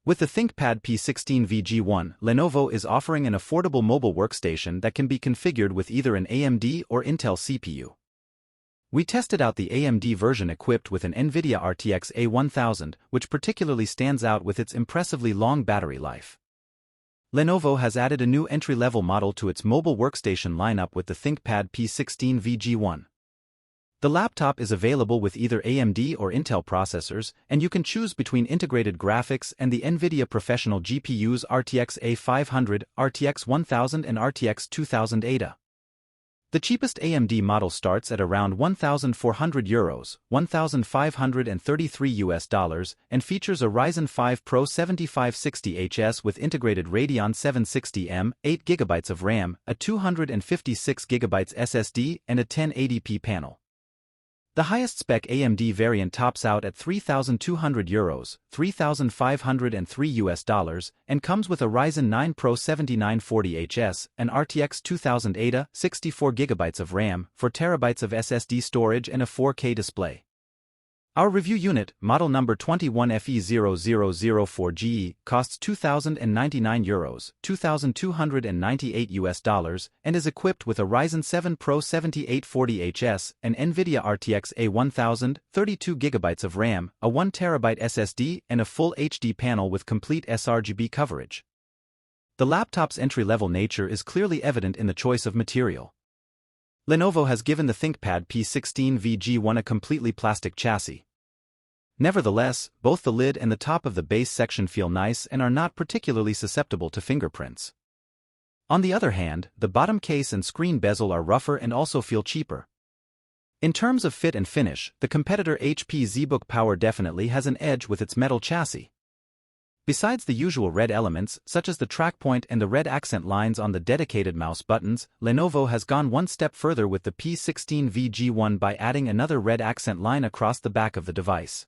With the ThinkPad P16v G1, Lenovo is offering an affordable mobile workstation that can be configured with either an AMD or Intel CPU. We tested out the AMD version equipped with an NVIDIA RTX A1000, which particularly stands out with its impressively long battery life. Lenovo has added a new entry-level model to its mobile workstation lineup with the ThinkPad P16v G1. The laptop is available with either AMD or Intel processors, and you can choose between integrated graphics and the NVIDIA professional GPUs RTX A500, RTX 1000 and RTX 2000 Ada. The cheapest AMD model starts at around €1,400, $1,533 and features a Ryzen 5 Pro 7560HS with integrated Radeon 760M, 8GB of RAM, a 256GB SSD and a 1080p panel. The highest-spec AMD variant tops out at €3,200, $3,503 and comes with a Ryzen 9 Pro 7940HS, an RTX 2000 Ada, 64GB of RAM, 4TB of SSD storage and a 4K display. Our review unit, model number 21FE0004GE, costs €2,099, $2,298 and is equipped with a Ryzen 7 Pro 7840HS, an NVIDIA RTX A1000, 32GB of RAM, a 1TB SSD and a full HD panel with complete sRGB coverage. The laptop's entry-level nature is clearly evident in the choice of material. Lenovo has given the ThinkPad P16v G1 a completely plastic chassis. Nevertheless, both the lid and the top of the base section feel nice and are not particularly susceptible to fingerprints. On the other hand, the bottom case and screen bezel are rougher and also feel cheaper. In terms of fit and finish, the competitor HP ZBook Power definitely has an edge with its metal chassis. Besides the usual red elements, such as the track point and the red accent lines on the dedicated mouse buttons, Lenovo has gone one step further with the P16v G1 by adding another red accent line across the back of the device.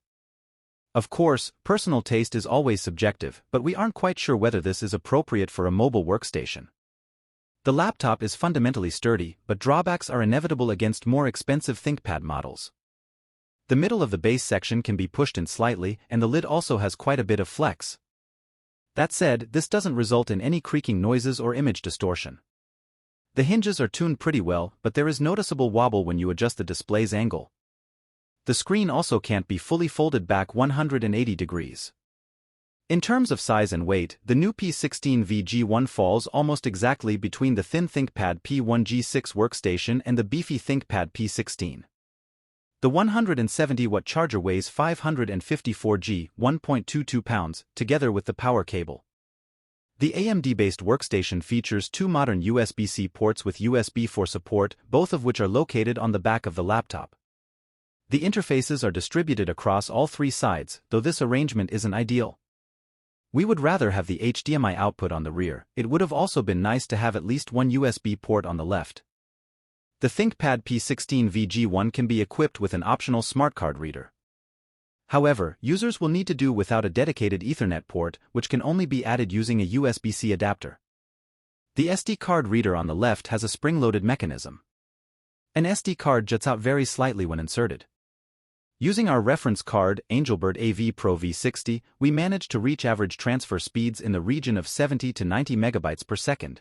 Of course, personal taste is always subjective, but we aren't quite sure whether this is appropriate for a mobile workstation. The laptop is fundamentally sturdy, but drawbacks are inevitable against more expensive ThinkPad models. The middle of the base section can be pushed in slightly, and the lid also has quite a bit of flex. That said, this doesn't result in any creaking noises or image distortion. The hinges are tuned pretty well, but there is noticeable wobble when you adjust the display's angle. The screen also can't be fully folded back 180 degrees. In terms of size and weight, the new P16v G1 falls almost exactly between the thin ThinkPad P1G6 workstation and the beefy ThinkPad P16. The 170-watt charger weighs 554 g, 1.22 pounds, together with the power cable. The AMD-based workstation features two modern USB-C ports with USB 4 support, both of which are located on the back of the laptop. The interfaces are distributed across all three sides, though this arrangement isn't ideal. We would rather have the HDMI output on the rear. It would have also been nice to have at least one USB port on the left. The ThinkPad P16v G1 can be equipped with an optional smart card reader. However, users will need to do without a dedicated Ethernet port, which can only be added using a USB-C adapter. The SD card reader on the left has a spring-loaded mechanism. An SD card juts out very slightly when inserted. Using our reference card, Angelbird AV Pro V60, we managed to reach average transfer speeds in the region of 70 to 90 megabytes per second.